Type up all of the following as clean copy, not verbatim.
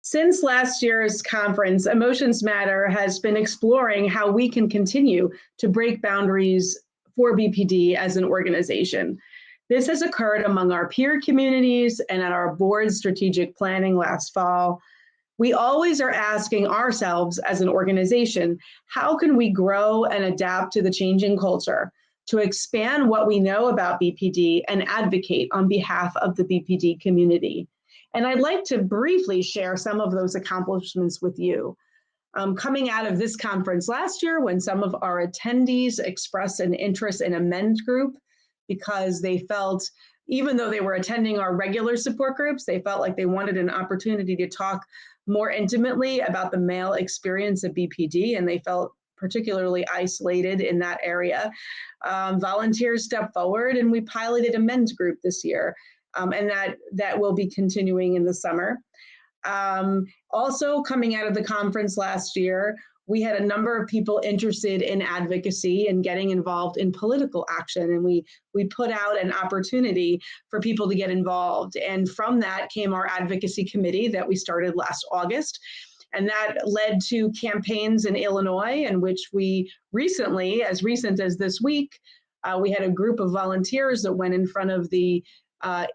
Since last year's conference, Emotions Matter has been exploring how we can continue to break boundaries for BPD as an organization. This has occurred among our peer communities and at our board's strategic planning last fall. We always are asking ourselves as an organization, how can we grow and adapt to the changing culture, to expand what we know about BPD and advocate on behalf of the BPD community? And I'd like to briefly share some of those accomplishments with you. Coming out of this conference last year, when some of our attendees expressed an interest in a men's group because they felt, even though they were attending our regular support groups, they felt like they wanted an opportunity to talk more intimately about the male experience of BPD, and they felt particularly isolated in that area. Volunteers stepped forward and we piloted a men's group this year. And that will be continuing in the summer. Also, coming out of the conference last year, we had a number of people interested in advocacy and getting involved in political action. And we put out an opportunity for people to get involved. And from that came our advocacy committee that we started last August. And that led to campaigns in Illinois, in which we recently, as recent as this week, we had a group of volunteers that went in front of the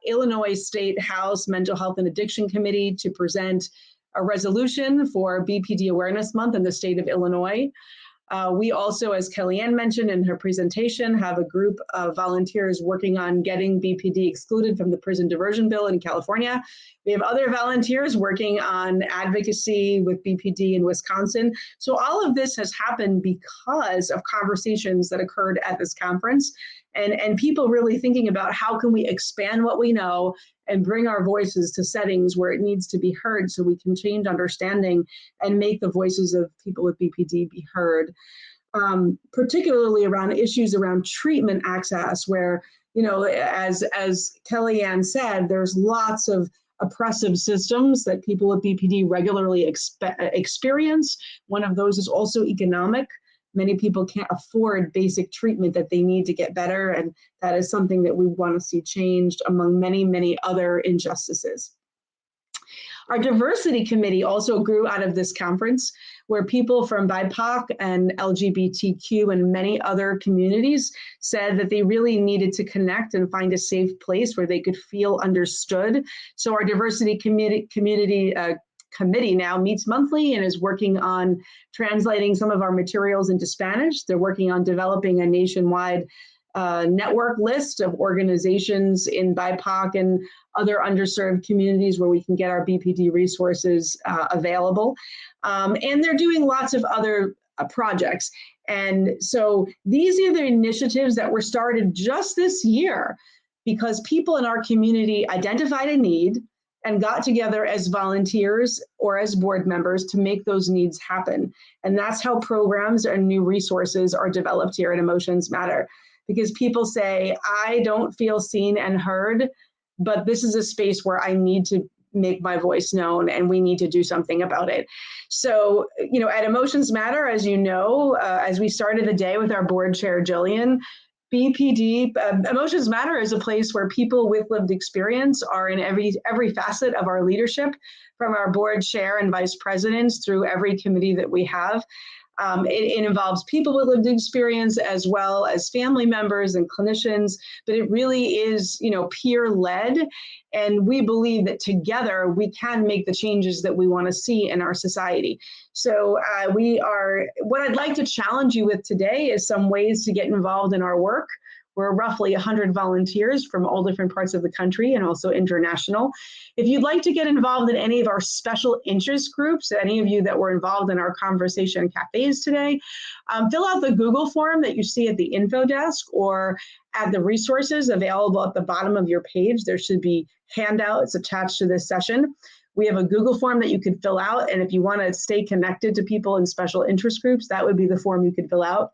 Illinois State House Mental Health and Addiction Committee to present a resolution for BPD Awareness Month in the state of Illinois. We also, as Kellyanne mentioned in her presentation, have a group of volunteers working on getting BPD excluded from the prison diversion bill in California. We have other volunteers working on advocacy with BPD in Wisconsin. So all of this has happened because of conversations that occurred at this conference and people really thinking about how can we expand what we know and bring our voices to settings where it needs to be heard so we can change understanding and make the voices of people with BPD be heard. Particularly around issues around treatment access, where, you know, as Kellyanne said, there's lots of oppressive systems that people with BPD regularly experience. One of those is also economic. Many people can't afford basic treatment that they need to get better, and that is something that we want to see changed among many, many other injustices. Our diversity committee also grew out of this conference, where people from BIPOC and LGBTQ and many other communities said that they really needed to connect and find a safe place where they could feel understood. So our diversity committee now meets monthly and is working on translating some of our materials into Spanish. They're working on developing a nationwide network list of organizations in BIPOC and other underserved communities where we can get our BPD resources available. And they're doing lots of other projects. And so these are the initiatives that were started just this year because people in our community identified a need and got together as volunteers or as board members to make those needs happen. And that's how programs and new resources are developed here at Emotions Matter. Because people say, I don't feel seen and heard, but this is a space where I need to make my voice known and we need to do something about it. So, you know, at Emotions Matter, as you know, as we started the day with our board chair, Jillian, BPD, Emotions Matter is a place where people with lived experience are in every facet of our leadership, from our board chair and vice presidents through every committee that we have. It involves people with lived experience as well as family members and clinicians, but it really is, you know, peer-led. And we believe that together we can make the changes that we want to see in our society. So what I'd like to challenge you with today is some ways to get involved in our work. We're roughly 100 volunteers from all different parts of the country and also international. If you'd like to get involved in any of our special interest groups, any of you that were involved in our conversation cafes today, fill out the Google form that you see at the info desk or at the resources available at the bottom of your page. There should be handouts attached to this session. We have a Google form that you could fill out, and if you want to stay connected to people in special interest groups, that would be the form you could fill out.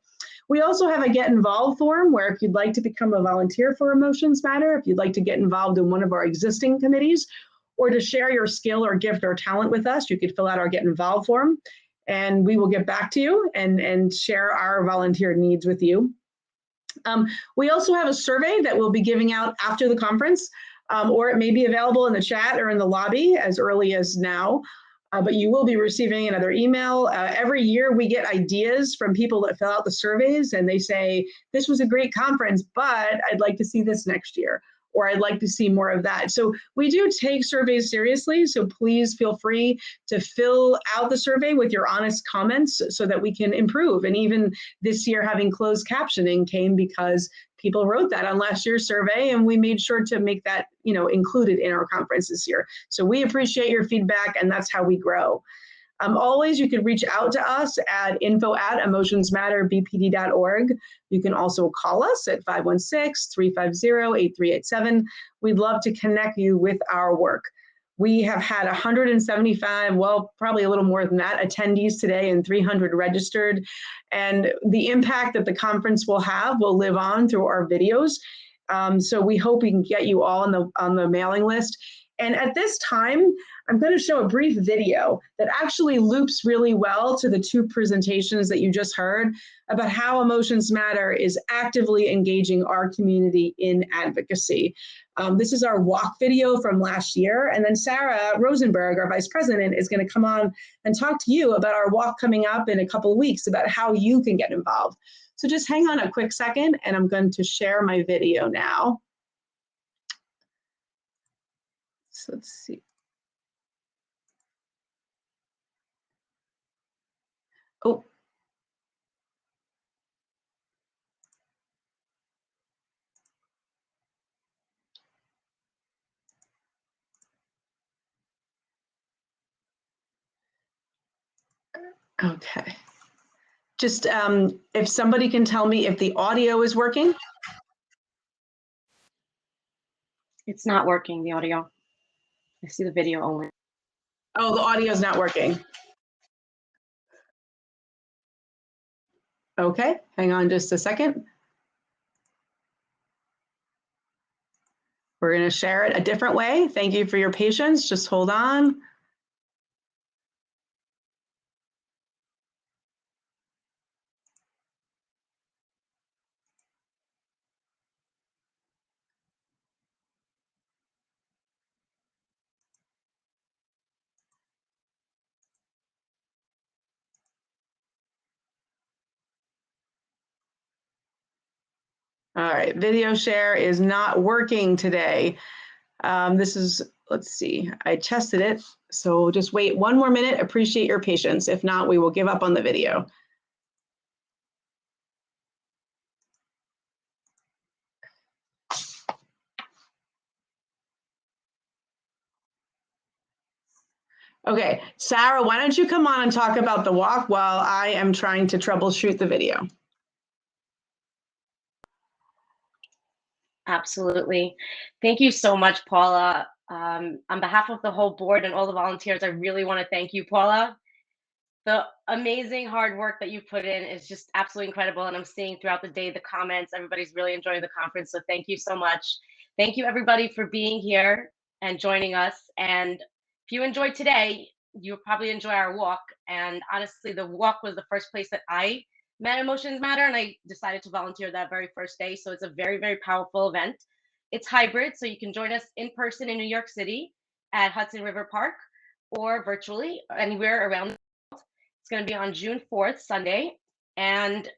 We also have a Get Involved form where if you'd like to become a volunteer for Emotions Matter, if you'd like to get involved in one of our existing committees, or to share your skill or gift or talent with us, you could fill out our Get Involved form, and we will get back to you and share our volunteer needs with you. We also have a survey that we'll be giving out after the conference, or it may be available in the chat or in the lobby as early as now. but you will be receiving another email. Every year we get ideas from people that fill out the surveys and they say, this was a great conference, but I'd like to see this next year, or I'd like to see more of that. So we do take surveys seriously, so please feel free to fill out the survey with your honest comments so that we can improve. And even this year having closed captioning came because people wrote that on last year's survey, and we made sure to make that, you know, included in our conference this year. So we appreciate your feedback, and that's how we grow. Always, you can reach out to us at info@emotionsmatterbpd.org. You can also call us at 516-350-8387. We'd love to connect you with our work. We have had 175, well, probably a little more than that, attendees today and 300 registered. And the impact that the conference will have will live on through our videos. So we hope we can get you all on the mailing list. And at this time, I'm going to show a brief video that actually loops really well to the two presentations that you just heard about how Emotions Matter is actively engaging our community in advocacy. This is our walk video from last year, and then Sara Rosenberg, our Vice President, is going to come on and talk to you about our walk coming up in a couple of weeks about how you can get involved. So just hang on a quick second, and I'm going to share my video now. So let's see. Oh. Okay. Just if somebody can tell me if the audio is working. It's not working, the audio. I see the video only. Oh, the audio is not working. Okay, hang on just a second. We're going to share it a different way. Thank you for your patience. Just hold on. All right, video share is not working today. This is, let's see, I tested it. So just wait one more minute. Appreciate your patience. If not, we will give up on the video. Okay, Sara, why don't you come on and talk about the walk while I am trying to troubleshoot the video. Absolutely. Thank you so much, Paula. On behalf of the whole board and all the volunteers, I really want to thank you, Paula. The amazing hard work that you put in is just absolutely incredible. And I'm seeing throughout the day, the comments, everybody's really enjoying the conference. So thank you so much. Thank you everybody for being here and joining us. And if you enjoyed today, you'll probably enjoy our walk. And honestly, the walk was the first place that I met Emotions Matter, and I decided to volunteer that very first day. So it's a very, very powerful event. It's hybrid, so you can join us in person in New York City at Hudson River Park, or virtually anywhere around. It's going to be on June 4th, Sunday. And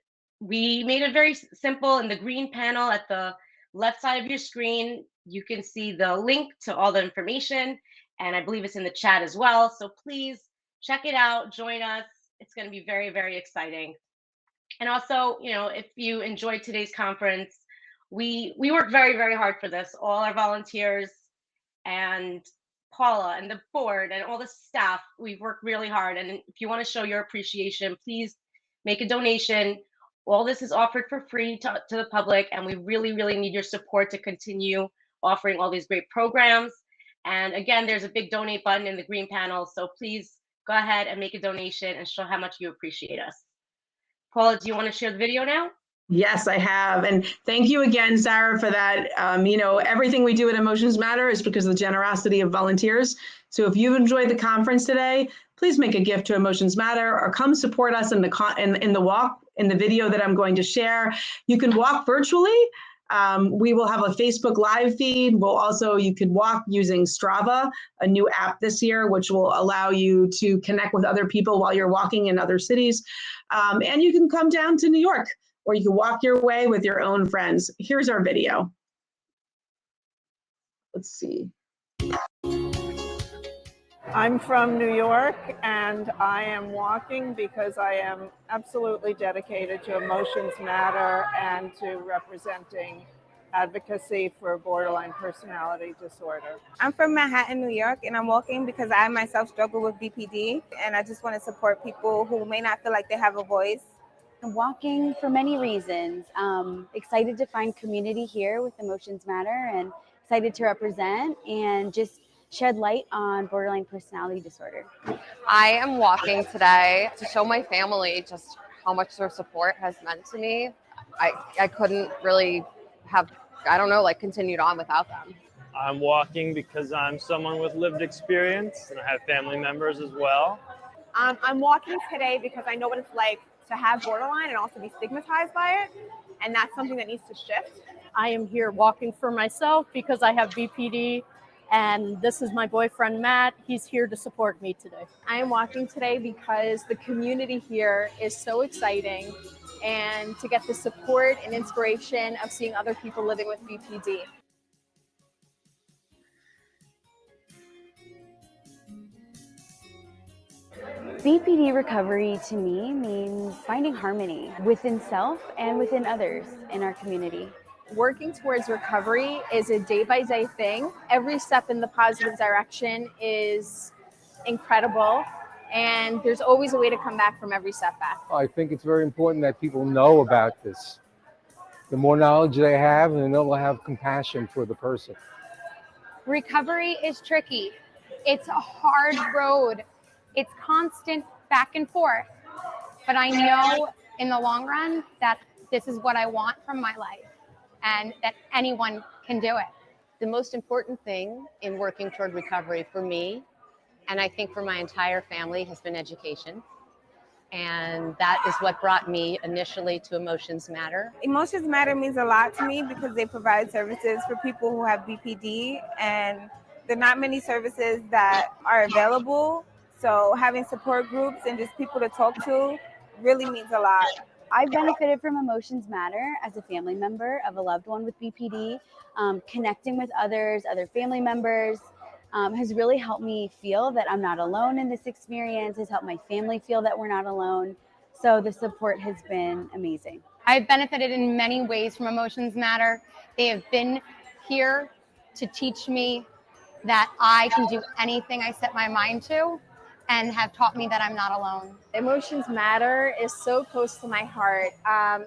we made it very simple. In the green panel at the left side of your screen, you can see the link to all the information. And I believe it's in the chat as well. So please check it out, join us. It's going to be very, very exciting. And also, you know, if you enjoyed today's conference, we worked very, very hard for this. All our volunteers and Paula and the board and all the staff, we've worked really hard. And if you want to show your appreciation, please make a donation. All this is offered for free to the public, and we really, really need your support to continue offering all these great programs. And again, there's a big donate button in the green panel, so please go ahead and make a donation and show how much you appreciate us. Paula, do you want to share the video now? Yes, I have. And thank you again, Sara, for that. You know, everything we do at Emotions Matter is because of the generosity of volunteers. So if you've enjoyed the conference today, please make a gift to Emotions Matter or come support us in the walk, in the video that I'm going to share. You can walk virtually. We will have a Facebook live feed. You could walk using Strava, a new app this year, which will allow you to connect with other people while you're walking in other cities. And you can come down to New York, or you can walk your way with your own friends. Here's our video. Let's see. I'm from New York, and I am walking because I am absolutely dedicated to Emotions Matter and to representing advocacy for borderline personality disorder. I'm from Manhattan, New York, and I'm walking because I myself struggle with BPD, and I just want to support people who may not feel like they have a voice. I'm walking for many reasons. Excited to find community here with Emotions Matter, and excited to represent and just shed light on borderline personality disorder. I am walking today to show my family just how much their support has meant to me. I couldn't really have, continued on without them. I'm walking because I'm someone with lived experience and I have family members as well. I'm walking today because I know what it's like to have borderline and also be stigmatized by it. And that's something that needs to shift. I am here walking for myself because I have BPD. And this is my boyfriend, Matt. He's here to support me today. I am walking today because the community here is so exciting, and to get the support and inspiration of seeing other people living with BPD. BPD recovery to me means finding harmony within self and within others in our community. Working towards recovery is a day-by-day thing. Every step in the positive direction is incredible, and there's always a way to come back from every setback. I think it's very important that people know about this. The more knowledge they have, and they'll have compassion for the person. Recovery is tricky. It's a hard road. It's constant back and forth. But I know in the long run that this is what I want from my life, and that anyone can do it. The most important thing in working toward recovery for me, and I think for my entire family, has been education. And that is what brought me initially to Emotions Matter. Emotions Matter means a lot to me because they provide services for people who have BPD, and there are not many services that are available. So having support groups and just people to talk to really means a lot. I've benefited from Emotions Matter as a family member of a loved one with BPD. Connecting with others, other family members, has really helped me feel that I'm not alone in this experience, has helped my family feel that we're not alone. So the support has been amazing. I've benefited in many ways from Emotions Matter. They have been here to teach me that I can do anything I set my mind to, and have taught me that I'm not alone. Emotions Matter is so close to my heart.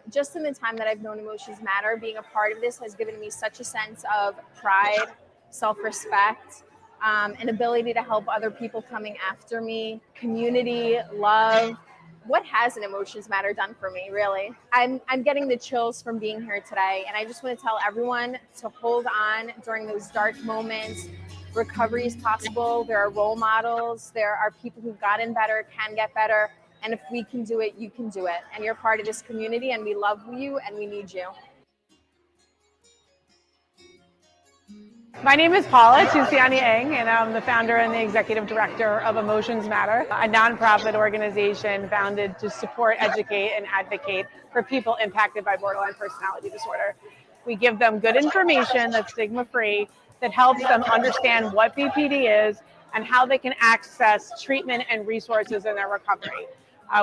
Just in the time that I've known Emotions Matter, being a part of this has given me such a sense of pride, self-respect, an ability to help other people coming after me, community, love. What hasn't Emotions Matter done for me, really? I'm getting the chills from being here today, and I just want to tell everyone to hold on during those dark moments. Recovery is possible. There are role models. There are people who've gotten better, can get better. And if we can do it, you can do it. And you're part of this community, and we love you and we need you. My name is Paula Tusiani-Eng, and I'm the founder and the executive director of Emotions Matter, a nonprofit organization founded to support, educate, and advocate for people impacted by borderline personality disorder. We give them good information that's stigma-free, that helps them understand what BPD is and how they can access treatment and resources in their recovery.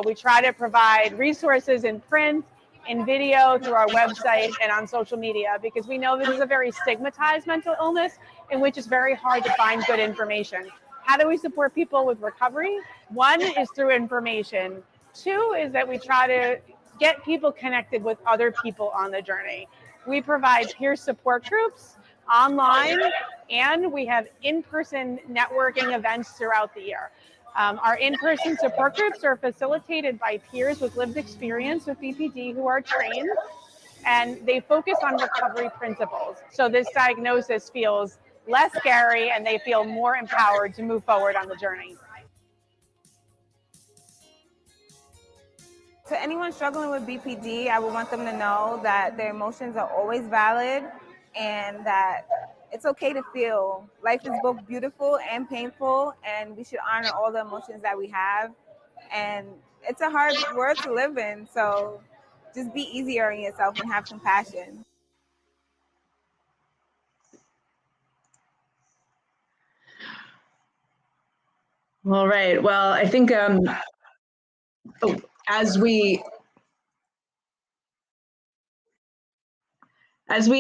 We try to provide resources in print, in video, through our website, and on social media, because we know this is a very stigmatized mental illness in which it's very hard to find good information. How do we support people with recovery? One is through information. Two is that we try to get people connected with other people on the journey. We provide peer support groups online, and we have in-person networking events throughout the year. Our in-person support groups are facilitated by peers with lived experience with BPD who are trained, and they focus on recovery principles. So this diagnosis feels less scary, and they feel more empowered to move forward on the journey. To anyone struggling with BPD, I would want them to know that their emotions are always valid and that it's okay to feel. Life is both beautiful and painful, and we should honor all the emotions that we have. And it's a hard world to live in, so just be easier on yourself and have compassion. All right. Well, I think as we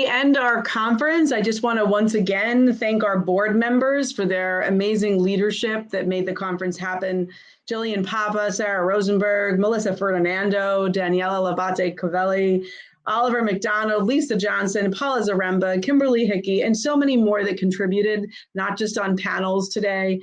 end our conference, I just want to once again thank our board members for their amazing leadership that made the conference happen. Jillian Papa, Sara Rosenberg, Melissa Ferdinando, Daniela Labate Covelli, Oliver McDonald, Lisa Johnson, Paula Zaremba, Kimberly Hickey, and so many more that contributed, not just on panels today.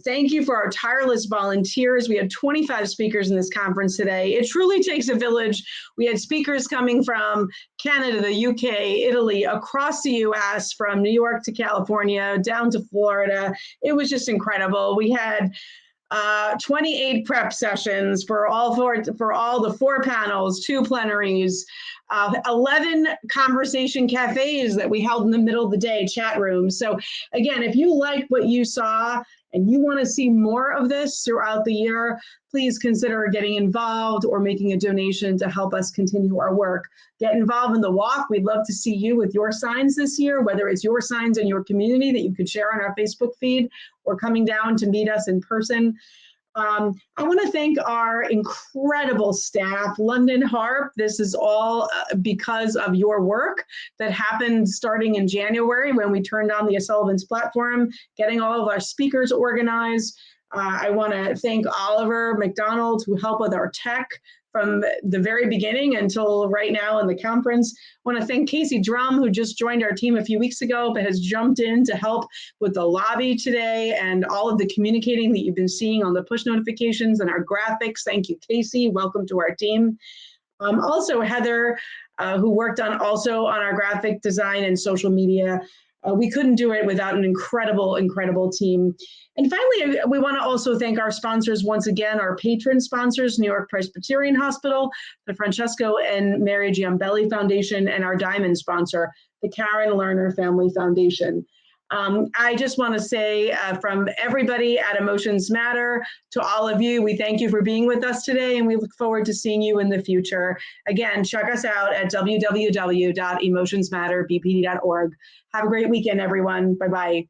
Thank you for our tireless volunteers. We had 25 speakers in this conference today. It truly takes a village. We had speakers coming from Canada, the UK, Italy, across the US, from New York to California, down to Florida. It was just incredible. We had 28 prep sessions for all the 4 panels, 2 plenaries, 11 conversation cafes that we held in the middle of the day, chat rooms. So again, if you like what you saw and you want to see more of this throughout the year, please consider getting involved or making a donation to help us continue our work. Get involved in the walk. We'd love to see you with your signs this year, whether it's your signs in your community that you could share on our Facebook feed or coming down to meet us in person. I want to thank our incredible staff, London Harp. This is all because of your work that happened starting in January when we turned on the O'Sullivan's platform, getting all of our speakers organized. I want to thank Oliver McDonald, who helped with our tech from the very beginning until right now in the conference. I want to thank Casey Drum, who just joined our team a few weeks ago, but has jumped in to help with the lobby today and all of the communicating that you've been seeing on the push notifications and our graphics. Thank you, Casey. Welcome to our team. Also, Heather, who worked on our graphic design and social media. We couldn't do it without an incredible, incredible team. And finally, we want to also thank our sponsors once again, our patron sponsors, New York Presbyterian Hospital, the Francesco and Mary Giambelli Foundation, and our diamond sponsor, the Karen Lerner Family Foundation. I just want to say from everybody at Emotions Matter to all of you, we thank you for being with us today, and we look forward to seeing you in the future. Again, check us out at www.emotionsmatterbpd.org. Have a great weekend, everyone. Bye-bye.